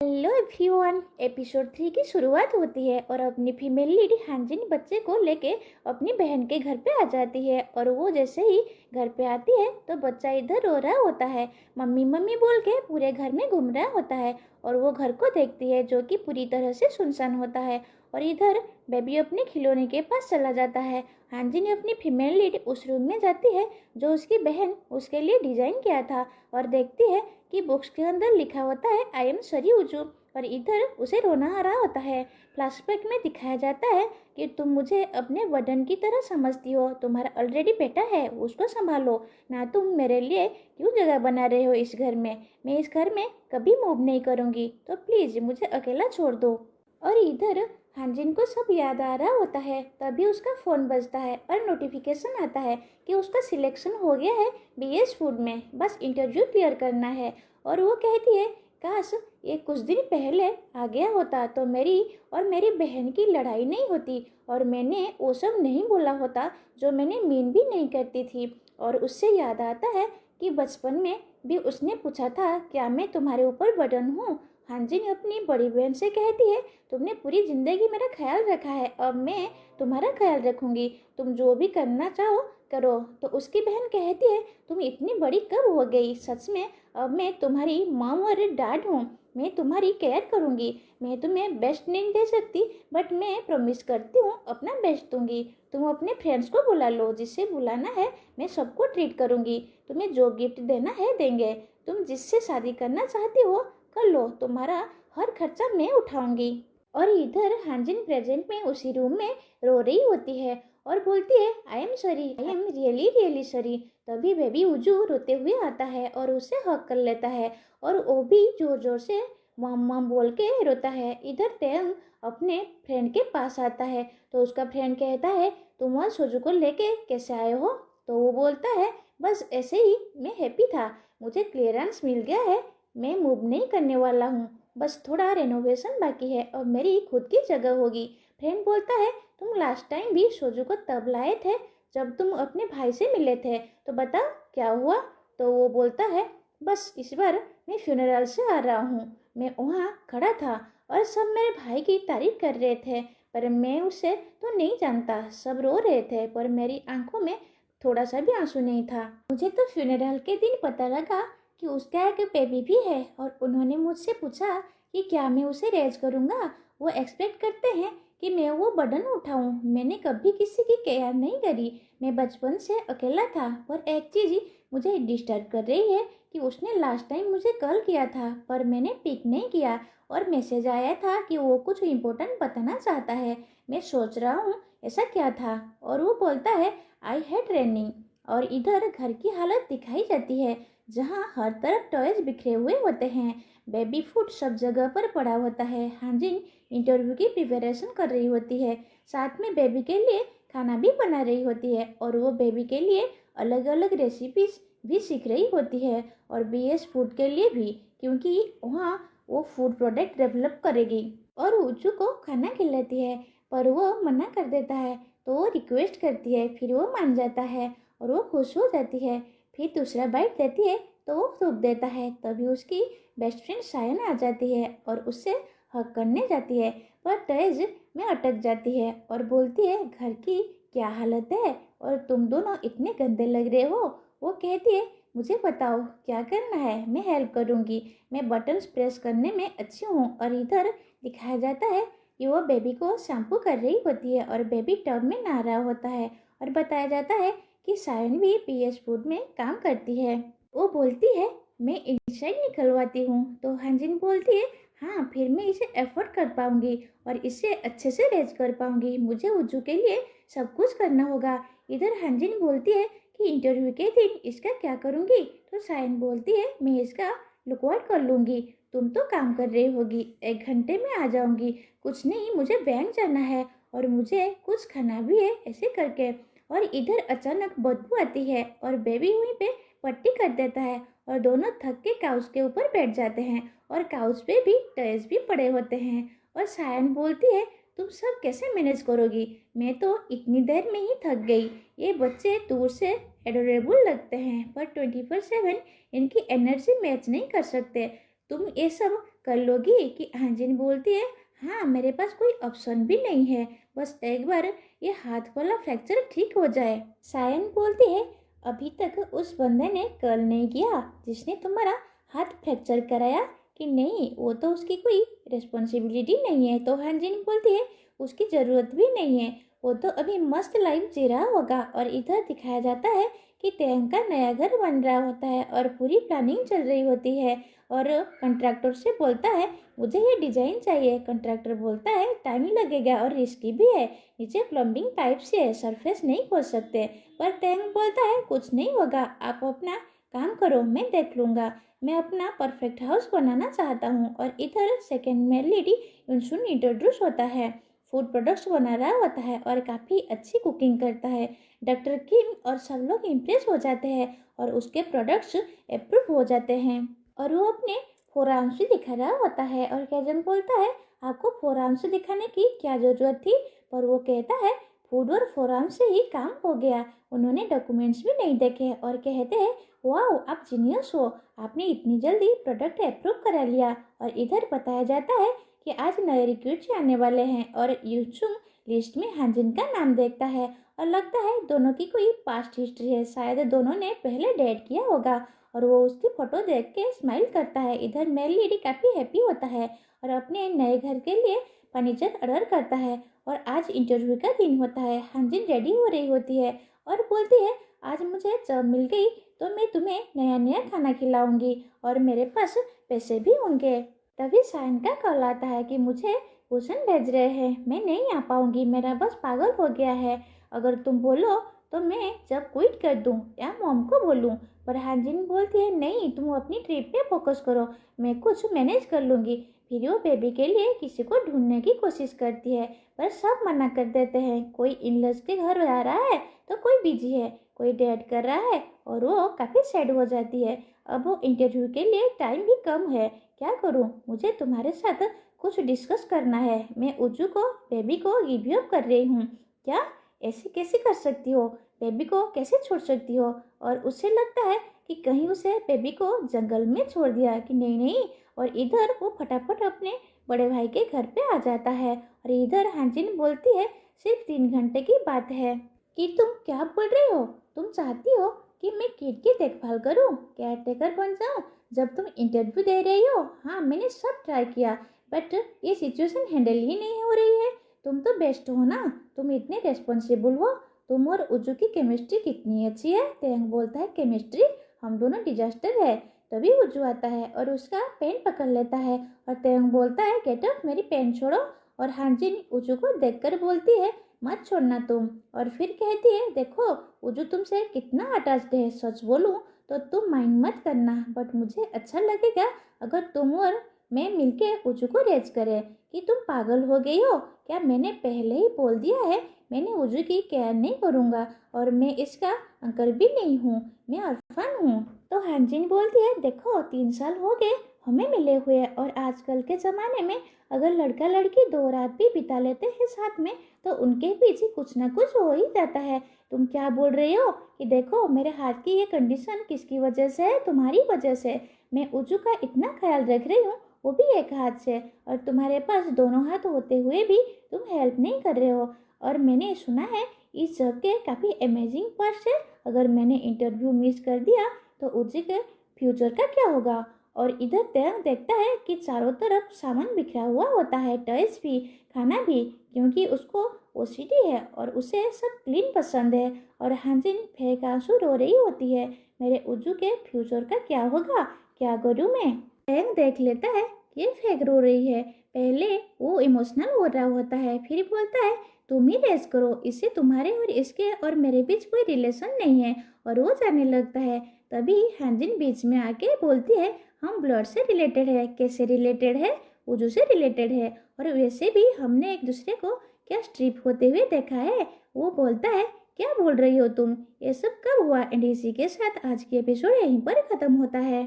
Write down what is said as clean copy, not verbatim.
Hello everyone. Episode 3 की शुरुआत होती है और अपनी फीमेल लीड हांजिन बच्चे को लेके अपनी बहन के घर पे आ जाती है। और वो जैसे ही घर पे आती है तो बच्चा इधर रो रहा होता है, मम्मी मम्मी बोल के पूरे घर में घूम रहा होता है। और वो घर को देखती है जो कि पूरी तरह से सुनसान होता है। और इधर बेबी अपने खिलौने के पास चला जाता है। हांजिन अपनी फीमेल लीड उस रूम में जाती है जो उसकी बहन उसके लिए डिजाइन किया था और देखती है कि बुक्स के अंदर लिखा होता है आई एम सॉरी उजू। और इधर उसे रोना आ रहा होता है। फ्लैशबैक में दिखाया जाता है कि तुम मुझे अपने वर्डन की तरह समझती हो, तुम्हारा ऑलरेडी बेटा है, उसको संभालो ना, तुम मेरे लिए क्यों जगह बना रहे हो इस घर में। मैं इस घर में कभी मूव नहीं करूँगी, तो प्लीज़ मुझे अकेला छोड़ दो। और इधर हांजिन को सब याद आ रहा होता है। तभी उसका फ़ोन बजता है और नोटिफिकेशन आता है कि उसका सिलेक्शन हो गया है बीएस फूड में, बस इंटरव्यू क्लियर करना है। और वो कहती है काश ये कुछ दिन पहले आ गया होता तो मेरी और मेरी बहन की लड़ाई नहीं होती और मैंने वो सब नहीं बोला होता जो मैंने मीन भी नहीं करती थी। और उससे याद आता है कि बचपन में भी उसने पूछा था क्या मैं तुम्हारे ऊपर बर्डन हूँ। हांजिन अपनी बड़ी बहन से कहती है तुमने पूरी जिंदगी मेरा ख्याल रखा है, अब मैं तुम्हारा ख्याल रखूंगी, तुम जो भी करना चाहो करो। तो उसकी बहन कहती है तुम इतनी बड़ी कब हो गई, सच में अब मैं तुम्हारी मॉम और डैड हूँ, मैं तुम्हारी केयर करूँगी। मैं तुम्हें बेस्ट नहीं दे सकती बट मैं प्रॉमिस करती हूँ अपना बेस्ट दूंगी। तुम अपने फ्रेंड्स को बुला लो, जिससे बुलाना है मैं सबको ट्रीट करूँगी, तुम्हें जो गिफ्ट देना है देंगे, तुम जिससे शादी करना चाहती हो कर लो, तुम्हारा हर खर्चा मैं उठाऊंगी। और इधर हांजिन प्रेजेंट में उसी रूम में रो रही होती है और बोलती है I am sorry, I am really really sorry. तभी बेबी उजू रोते हुए आता है और उसे हक कर लेता है और वो भी जोर जोर से मम मम बोल के रोता है। इधर तेंग अपने फ्रेंड के पास आता है तो उसका फ्रेंड कहता है तुम वहाँ सोजू को लेके कैसे आए हो। तो वो बोलता है बस ऐसे ही, मैं हैप्पी था, मुझे क्लियरेंस मिल गया है, मैं मूव नहीं करने वाला हूँ, बस थोड़ा रेनोवेशन बाकी है और मेरी खुद की जगह होगी। फ्रेंड बोलता है तुम लास्ट टाइम भी सोजू को तब लाए थे जब तुम अपने भाई से मिले थे, तो बता क्या हुआ। तो वो बोलता है बस इस बार मैं फ्यूनरल से आ रहा हूँ, मैं वहाँ खड़ा था और सब मेरे भाई की तारीफ कर रहे थे पर मैं उसे तो नहीं जानता, सब रो रहे थे पर मेरी आंखों में थोड़ा सा भी आंसू नहीं था। मुझे तो फ्यूनरल के दिन पता लगा कि उसका एक बेबी भी है और उन्होंने मुझसे पूछा कि क्या मैं उसे रेज करूँगा। वो एक्सपेक्ट करते हैं कि मैं वो बर्डन उठाऊं। मैंने कभी किसी की केयर नहीं करी, मैं बचपन से अकेला था। पर एक चीज़ मुझे डिस्टर्ब कर रही है कि उसने लास्ट टाइम मुझे कॉल किया था पर मैंने पिक नहीं किया और मैसेज आया था कि वो कुछ इम्पोर्टेंट बताना चाहता है। मैं सोच रहा हूँ ऐसा क्या था। और वो बोलता है आई हेट रनिंग। और इधर घर की हालत दिखाई जाती है जहाँ हर तरफ टॉयज बिखरे हुए होते हैं, बेबी फूड सब जगह पर पड़ा होता है। हांजिन इंटरव्यू की प्रिपरेशन कर रही होती है, साथ में बेबी के लिए खाना भी बना रही होती है और वो बेबी के लिए अलग अलग रेसिपीज भी सीख रही होती है और बीएस फूड के लिए भी, क्योंकि वहाँ वो फूड प्रोडक्ट डेवलप करेगी। और उच्चू को खाना खिलाती है पर वो मना कर देता है तो वो रिक्वेस्ट करती है, फिर वो मान जाता है और वो खुश हो जाती है। फिर दूसरा बाइट देती है तो वो थूक देता है। तभी उसकी बेस्ट फ्रेंड सायन आ जाती है और उससे हक करने जाती है पर तेज में अटक जाती है और बोलती है घर की क्या हालत है और तुम दोनों इतने गंदे लग रहे हो। वो कहती है मुझे बताओ क्या करना है, मैं हेल्प करूँगी, मैं बटन्स प्रेस करने में अच्छी हूँ। और इधर दिखाया जाता है कि वो बेबी को शैम्पू कर रही होती है और बेबी टब में नहा रहा होता है और बताया जाता है कि सायन भी पीएस फूड में काम करती है। वो बोलती है मैं इनसाइड निकलवाती हूँ। तो हांजिन बोलती है हाँ, फिर मैं इसे एफोर्ड कर पाऊंगी और इसे अच्छे से रेज कर पाऊंगी, मुझे उज्जू के लिए सब कुछ करना होगा। इधर हांजिन बोलती है कि इंटरव्यू के दिन इसका क्या करूंगी। तो सायन बोलती है मैं इसका लुकआउट कर लूँगी, तुम तो काम कर रही होगी, 1 घंटे में आ जाऊंगी। कुछ नहीं, मुझे बैंक जाना है और मुझे कुछ खाना भी है, ऐसे करके। और इधर अचानक बदबू आती है और बेबी वहीं पे पट्टी कर देता है और दोनों थक के काउच के ऊपर बैठ जाते हैं और काउच पे भी टॉयज भी पड़े होते हैं। और सायन बोलती है तुम सब कैसे मैनेज करोगी, मैं तो इतनी देर में ही थक गई। ये बच्चे दूर से एडोरेबल लगते हैं पर 24/7 इनकी एनर्जी मैच नहीं कर सकते, तुम ये सब कर लोगी? कि हांजिन बोलती है, हाँ मेरे पास कोई ऑप्शन भी नहीं है, बस एक बार ये हाथ वाला फ्रैक्चर ठीक हो जाए। सायन बोलती है, अभी तक उस बंदे ने कॉल नहीं किया जिसने तुम्हारा हाथ फ्रैक्चर कराया? कि नहीं, वो तो उसकी कोई रिस्पॉन्सिबिलिटी नहीं है। तो हांजिन बोलती है, उसकी ज़रूरत भी नहीं है, वो तो अभी मस्त लाइफ जी रहा होगा। और इधर दिखाया जाता है कि तेंग का नया घर बन रहा होता है और पूरी प्लानिंग चल रही होती है। और कंट्रैक्टर से बोलता है, मुझे ये डिजाइन चाहिए। कंट्रैक्टर बोलता है, टाइम लगेगा और रिस्की भी है, नीचे प्लम्बिंग पाइप से है, सरफेस नहीं खोद सकते। पर तेंग बोलता है, कुछ नहीं होगा, आप अपना काम करो, मैं देख लूँगा, मैं अपना परफेक्ट हाउस बनाना चाहता हूँ। और इधर सेकेंड में लेडी यूनसुन इंट्रोड्यूस होता है, फूड प्रोडक्ट्स बना रहा होता है और काफ़ी अच्छी कुकिंग करता है। डॉक्टर किम और सब लोग इम्प्रेस हो जाते हैं और उसके प्रोडक्ट्स अप्रूव हो जाते हैं। और वो अपने फोरआर्म्स भी दिखा रहा होता है और कैजन बोलता है, आपको फोरआर्म्स दिखाने की क्या ज़रूरत थी? पर वो कहता है, फूड और फोरआर्म्स से ही काम हो गया। उन्होंने डॉक्यूमेंट्स भी नहीं देखे और कहते हैं, वाओ आप जीनियस हो, आपने इतनी जल्दी प्रोडक्ट अप्रूव करा लिया। और इधर बताया जाता है कि आज नए रिक्रूट्स आने वाले हैं और यूचुंग लिस्ट में हांजिन का नाम देखता है और लगता है दोनों की कोई पास्ट हिस्ट्री है, शायद दोनों ने पहले डेट किया होगा। और वो उसकी फोटो देख के स्माइल करता है। इधर मेल लेडी काफ़ी हैप्पी होता है और अपने नए घर के लिए फर्नीचर ऑर्डर करता है। और आज इंटरव्यू का दिन होता है। हांजिन रेडी हो रही होती है और बोलती है, आज मुझे जॉब मिल गई तो मैं तुम्हें नया नया खाना खिलाऊंगी और मेरे पास पैसे भी होंगे। तभी सायन का कॉल आता है कि मुझे भूषण भेज रहे हैं, मैं नहीं आ पाऊंगी, मेरा बस पागल हो गया है, अगर तुम बोलो तो मैं जब क्विट कर दूं या मॉम को बोलूं। पर हांजिन बोलती है, नहीं तुम अपनी ट्रिप पे फोकस करो, मैं कुछ मैनेज कर लूँगी। फिर वो बेबी के लिए किसी को ढूंढने की कोशिश करती है पर सब मना कर देते हैं। कोई इनलॉज के घर आ रहा है तो कोई बिजी है, कोई डेट कर रहा है और वो काफ़ी सैड हो जाती है। अब वो इंटरव्यू के लिए टाइम भी कम है, क्या करूँ, मुझे तुम्हारे साथ कुछ डिस्कस करना है। मैं उज्जू को बेबी को गिव अप कर रही हूँ। क्या, ऐसे कैसे कर सकती हो? बेबी को कैसे छोड़ सकती हो? और उसे लगता है कि कहीं उसे बेबी को जंगल में छोड़ दिया कि नहीं नहीं। और इधर वो फटाफट अपने बड़े भाई के घर पे आ जाता है और इधर हांजिन बोलती है, सिर्फ 3 घंटे की बात है। कि तुम क्या बोल रही हो? तुम चाहती हो कि मैं किड की देखभाल करूं, केयर टेकर बन जाऊं जब तुम इंटरव्यू दे रही हो? हाँ मैंने सब ट्राई किया बट ये सिचुएशन हैंडल ही नहीं हो रही है। तुम तो बेस्ट हो ना, तुम इतने रेस्पॉन्सिबल हो, तुम और उज्जू की केमिस्ट्री कितनी अच्छी है। तेंग बोलता है, केमिस्ट्री, हम दोनों डिजास्टर है। तभी उज्जू आता है और उसका पेन पकड़ लेता है और तेंग बोलता है, गेट अप, मेरी पेन छोड़ो। और हांजिन उज्जू को देखकर बोलती है, मत छोड़ना तुम। और फिर कहती है, देखो उज्जू तुमसे कितना अटैच्ड है, सच बोलूं तो तुम माइंड मत करना, बट मुझे अच्छा लगेगा अगर तुम और मैं मिलके उज्जू को रेज करें। कि तुम पागल हो गई हो क्या? मैंने पहले ही बोल दिया है, मैंने उज्जू की केयर नहीं करूँगा और मैं इसका अंकल भी नहीं हूँ, मैं अरफान हूँ। तो हांजिन बोलती है, देखो 3 साल हो गए हमें मिले हुए और आजकल के ज़माने में अगर लड़का लड़की 2 रात भी बिता लेते हैं साथ में तो उनके पीछे कुछ ना कुछ हो ही जाता है। तुम क्या बोल रही हो कि देखो मेरे हाथ की ये कंडीशन किसकी वजह से है? तुम्हारी वजह से। मैं उज्जू का इतना ख्याल रख रही हूँ, वो भी एक हाथ से, और तुम्हारे पास दोनों हाथ होते हुए भी तुम हेल्प नहीं कर रहे हो। और मैंने सुना है इस जॉब के काफ़ी अमेजिंग पार्ट्स है, अगर मैंने इंटरव्यू मिस कर दिया तो उज्जू के फ्यूचर का क्या होगा? और इधर तेंग देखता है कि चारों तरफ सामान बिखरा हुआ होता है, टॉयज भी, खाना भी, क्योंकि उसको ओसीडी है और उसे सब क्लीन पसंद है। और हांजिन फेंक आंसू रो रही होती है, मेरे उज्जू के फ्यूचर का क्या होगा, क्या करूँ मैं? तेंग देख लेता है कि ये फेंक रो रही है। पहले वो इमोशनल हो रहा होता है, फिर बोलता है, तुम ही रेस करो, इससे तुम्हारे और इसके और मेरे बीच कोई रिलेशन नहीं है। और वो जाने लगता है। तभी हांजिन बीच में आके बोलती है, हम ब्लड से रिलेटेड है। कैसे रिलेटेड है? उजू से रिलेटेड है, और वैसे भी हमने एक दूसरे को क्या स्ट्रिप होते हुए देखा है। वो बोलता है, क्या बोल रही हो तुम, ये सब कब हुआ? एंड इसी के साथ आज की एपिसोड यहीं पर खत्म होता है।